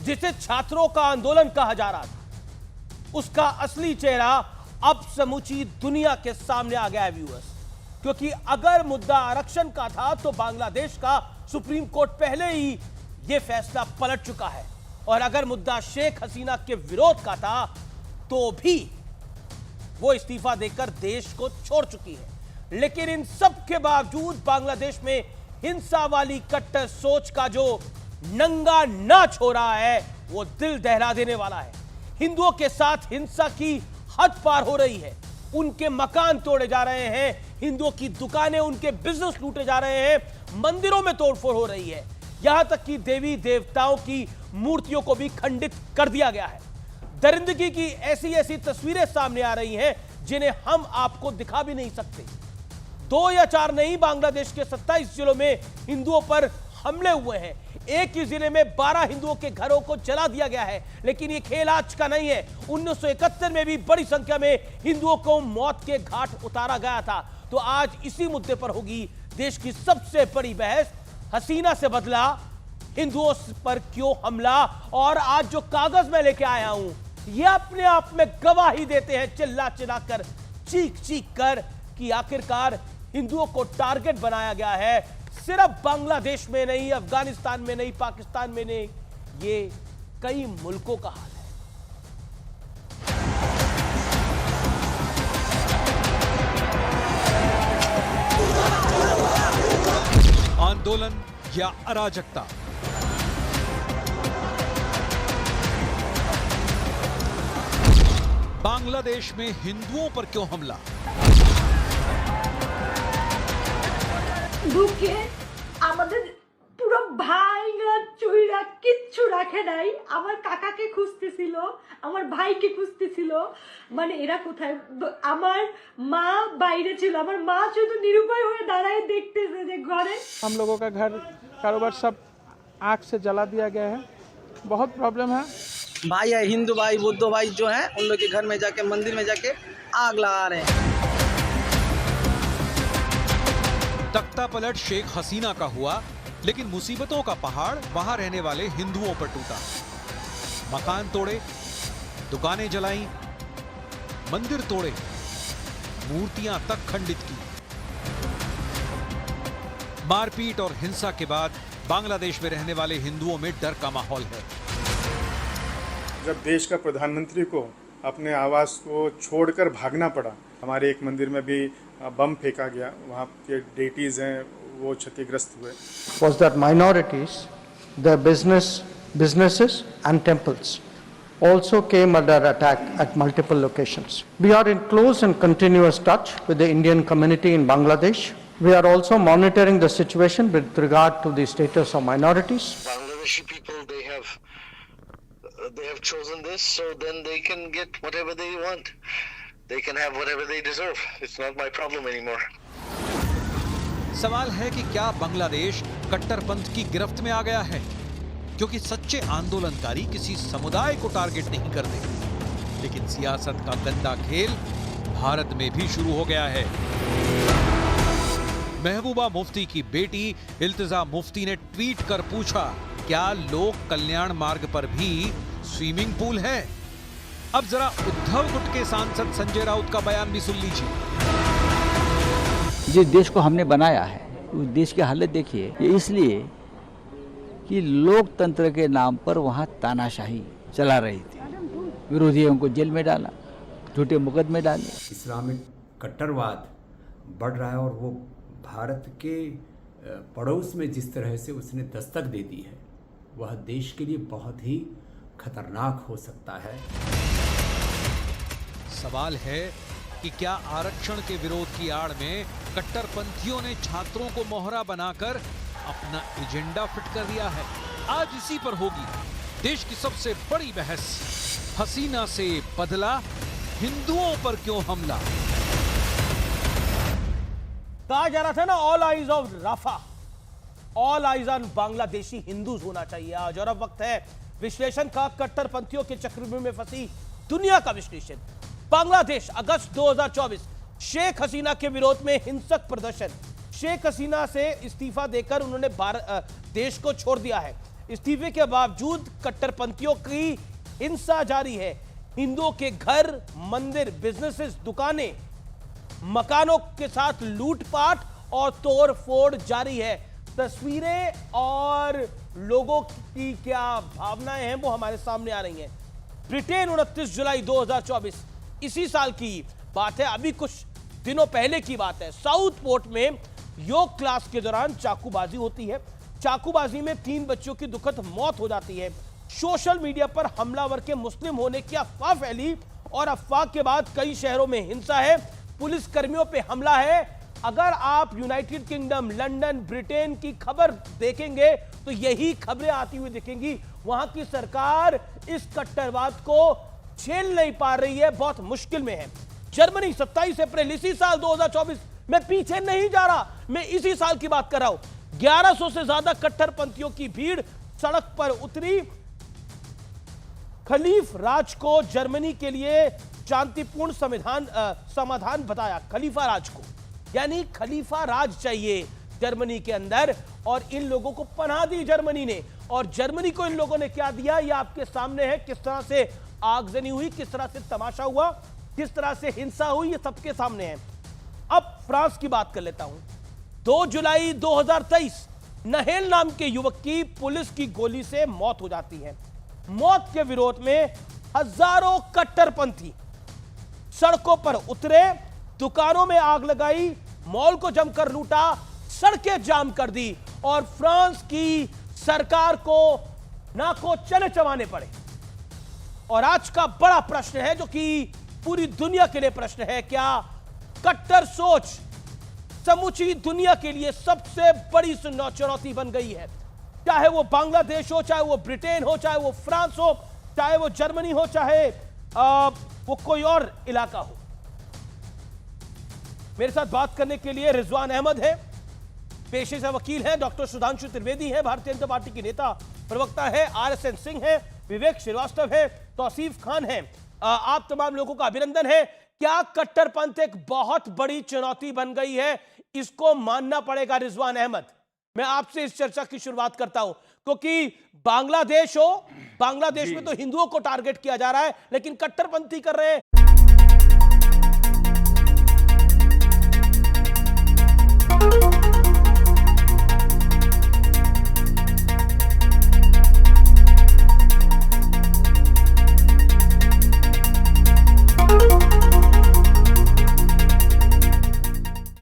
जिसे छात्रों का आंदोलन कहा जा रहा था, उसका असली चेहरा अब समूची दुनिया के सामने आ गया है व्यूअर्स। क्योंकि अगर मुद्दा आरक्षण का था तो बांग्लादेश का सुप्रीम कोर्ट पहले ही यह फैसला पलट चुका है, और अगर मुद्दा शेख हसीना के विरोध का था तो भी वो इस्तीफा देकर देश को छोड़ चुकी है। लेकिन इन सब के बावजूद बांग्लादेश में हिंसा वाली कट्टर सोच का जो नंगा नाच हो रहा है वो दिल दहला देने वाला है। हिंदुओं के साथ हिंसा की हद पार हो रही है, उनके मकान तोड़े जा रहे हैं, हिंदुओं की दुकानें, उनके बिजनेस लूटे जा रहे हैं, मंदिरों में तोड़फोड़ हो रही है, यहां तक कि देवी देवताओं की मूर्तियों को भी खंडित कर दिया गया है। दरिंदगी की ऐसी ऐसी तस्वीरें सामने आ रही हैं जिन्हें हम आपको दिखा भी नहीं सकते। 2 या 4 नहीं, बांग्लादेश के 27 जिलों में हिंदुओं पर हमले हुए हैं। एक ही जिले में 12 हिंदुओं के घरों को जला दिया गया है। लेकिन यह खेल आज का नहीं है। 1971 में भी बड़ी संख्या में हिंदुओं को मौत के घाट उतारा गया था। तो आज इसी मुद्दे पर होगी देश की सबसे बड़ी बहस। हसीना से बदला, हिंदुओं पर क्यों हमला, और आज जो कागज मैं लेके आया हूं ये अपने आप में गवाही देते हैं, चिल्ला चिल्लाकर, चीख चीख कर, कि आखिरकार हिंदुओं को टारगेट बनाया गया है। सिर्फ बांग्लादेश में नहीं, अफगानिस्तान में नहीं, पाकिस्तान में नहीं, ये कई मुल्कों का हाल है। आंदोलन या अराजकता, बांग्लादेश में हिंदुओं पर क्यों हमला? ঢুকে আমাদের পুরো ভাইরা চুইরা কিচ্ছু রাখে নাই। আমার কাকাকে খুঁজতেছিল, আমার ভাইকে খুঁজতেছিল, মানে এরা কোথায়। আমার মা বাইরে ছিল, আমার মা শুধু নিরুপায় হয়ে দাঁড়ায় দেখতেছে যে ঘরে। हम लोगों का घर कारोबार सब आग से जला दिया गया है, बहुत प्रॉब्लम है। भाई है, हिंदू भाई बुद्ध भाई जो है, उन लोग के घर में जाके, मंदिर में जाके आग लगा रहे हैं। तख्ता पलट शेख हसीना का हुआ, लेकिन मुसीबतों का पहाड़ वहां रहने वाले हिंदुओं पर टूटा। मकान तोड़े, दुकानें जलाई, मंदिर तोड़े, मूर्तियां तक खंडित की। मारपीट और हिंसा के बाद बांग्लादेश में रहने वाले हिंदुओं में डर का माहौल है। जब देश का प्रधानमंत्री को अपने आवास को छोड़कर भागना पड़ा, हमारे एक मंदिर में भी बम फेंका गया, वहाँ के डेटीज हैं वो क्षतिग्रस्त हुए। Was that minorities, their businesses and temples also came under attack at multiple locations. We are in close and continuous touch with the Indian community in Bangladesh. We are also monitoring the situation with regard to the status of minorities. Bangladeshi people, they have chosen this, so then they can get whatever they want. They can have whatever they deserve. It's not my problem anymore. सवाल है कि क्या बांग्लादेश कट्टरपंथ की गिरफ्त में आ गया है? क्योंकि सच्चे आंदोलनकारी किसी समुदाय को टारगेट नहीं करते, लेकिन सियासत का गंदा खेल भारत में भी शुरू हो गया है। महबूबा मुफ्ती की बेटी इल्तिजा मुफ्ती ने ट्वीट कर पूछा, क्या लोक कल्याण मार्ग पर भी स्विमिंग पूल है? अब जरा उद्धव गुट के सांसद संजय राउत का बयान भी सुन लीजिए। जिस देश को हमने बनाया है उस देश की हालत देखिए। ये इसलिए कि लोकतंत्र के नाम पर वहाँ तानाशाही चला रही थी, विरोधियों को जेल में डाला, झूठे मुकदमे डाले। इस्लामिक कट्टरवाद बढ़ रहा है और वो भारत के पड़ोस में जिस तरह से उसने दस्तक दे दी है, वह देश के लिए बहुत ही खतरनाक हो सकता है। सवाल है कि क्या आरक्षण के विरोध की आड़ में कट्टरपंथियों ने छात्रों को मोहरा बनाकर अपना एजेंडा फिट कर दिया है? आज इसी पर होगी देश की सबसे बड़ी बहस। हसीना से बदला, हिंदुओं पर क्यों हमला? कहा जा रहा था ना, all eyes of Rafah, all eyes on Bangladeshi Hindus होना चाहिए आज। और अब वक्त है विश्लेषण का, कट्टरपंथियों के चक्रव्यूह में फंसी दुनिया का विश्लेषण। बांग्लादेश, अगस्त 2024, शेख हसीना के विरोध में हिंसक प्रदर्शन। शेख हसीना से इस्तीफा देकर उन्होंने देश को छोड़ दिया है। इस्तीफे के बावजूद कट्टरपंथियों की हिंसा जारी है। हिंदुओं के घर, मंदिर, बिजनेसेस, दुकानें, मकानों के साथ लूटपाट और तोड़फोड़ जारी है। तस्वीरें और लोगों की क्या भावनाएं हैं वो हमारे सामने आ रही हैं। ब्रिटेन 29 जुलाई 2024 इसी साल की बात है, अभी कुछ दिनों पहले की बात है। साउथ पोर्ट में योग क्लास के दौरान चाकूबाजी होती है। चाकूबाजी में 3 बच्चों की दुखद मौत हो जाती है। सोशल मीडिया पर हमलावर के मुस्लिम होने की अफवाह फैली और अफवाह के बाद कई शहरों में हिंसा है, पुलिस कर्मियों पे हमला है। अगर आप यूनाइटेड किंगडम, लंदन, ब्रिटेन की खबर देखेंगे तो यही खबरें आती हुई दिखेंगी। वहां की सरकार इस कट्टरवाद को झेल नहीं पा रही है, बहुत मुश्किल में है। जर्मनी 27 अप्रैल इसी साल 2024, मैं पीछे नहीं जा रहा, मैं इसी साल की बात कर रहा हूं। 1100 से ज्यादा कट्टरपंथियों की भीड़ सड़क पर उतरी। खलीफ राज को जर्मनी के लिए शांतिपूर्ण समाधान बताया। खलीफा राज को, यानी खलीफा राज चाहिए जर्मनी के अंदर, और इन लोगों को पनाह दी जर्मनी ने। और जर्मनी को इन लोगों ने क्या दिया, यह आपके सामने है। किस तरह से आगजनी हुई, किस तरह से तमाशा हुआ, किस तरह से हिंसा हुई, ये सबके सामने है। अब फ्रांस की बात कर लेता हूं। 2 जुलाई 2023 नहेल नाम के युवक की पुलिस की गोली से मौत हो जाती है। मौत के विरोध में हजारों कट्टरपंथी सड़कों पर उतरे, दुकानों में आग लगाई, मॉल को जमकर लूटा, सड़कें जाम कर दी और फ्रांस की सरकार को नाको चने चबाने पड़े। और आज का बड़ा प्रश्न है, जो कि पूरी दुनिया के लिए प्रश्न है, क्या कट्टर सोच समूची दुनिया के लिए सबसे बड़ी चुनौती बन गई है? चाहे वो बांग्लादेश हो, चाहे वो ब्रिटेन हो, चाहे वो फ्रांस हो, चाहे वो जर्मनी हो, चाहे वो कोई और इलाका हो। मेरे साथ बात करने के लिए रिजवान अहमद है, पेशे से वकील हैं। डॉक्टर सुधांशु त्रिवेदी हैं, भारतीय जनता पार्टी के नेता प्रवक्ता है। RSN सिंह है, विवेक श्रीवास्तव है, तौसीफ खान है। आप तमाम लोगों का अभिनंदन है। क्या कट्टरपंथ एक बहुत बड़ी चुनौती बन गई है? इसको मानना पड़ेगा। रिजवान अहमद, मैं आपसे इस चर्चा की शुरुआत करता हूं, क्योंकि बांग्लादेश हो, बांग्लादेश में तो हिंदुओं को टारगेट किया जा रहा है, लेकिन कट्टरपंथी कर रहे हैं